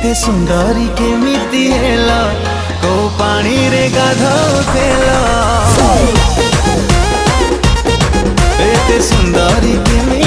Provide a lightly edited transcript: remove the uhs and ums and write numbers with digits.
एते सुंदरी केमिति हेला को पानी रे गाधौथेला एते सुंदरी केमिति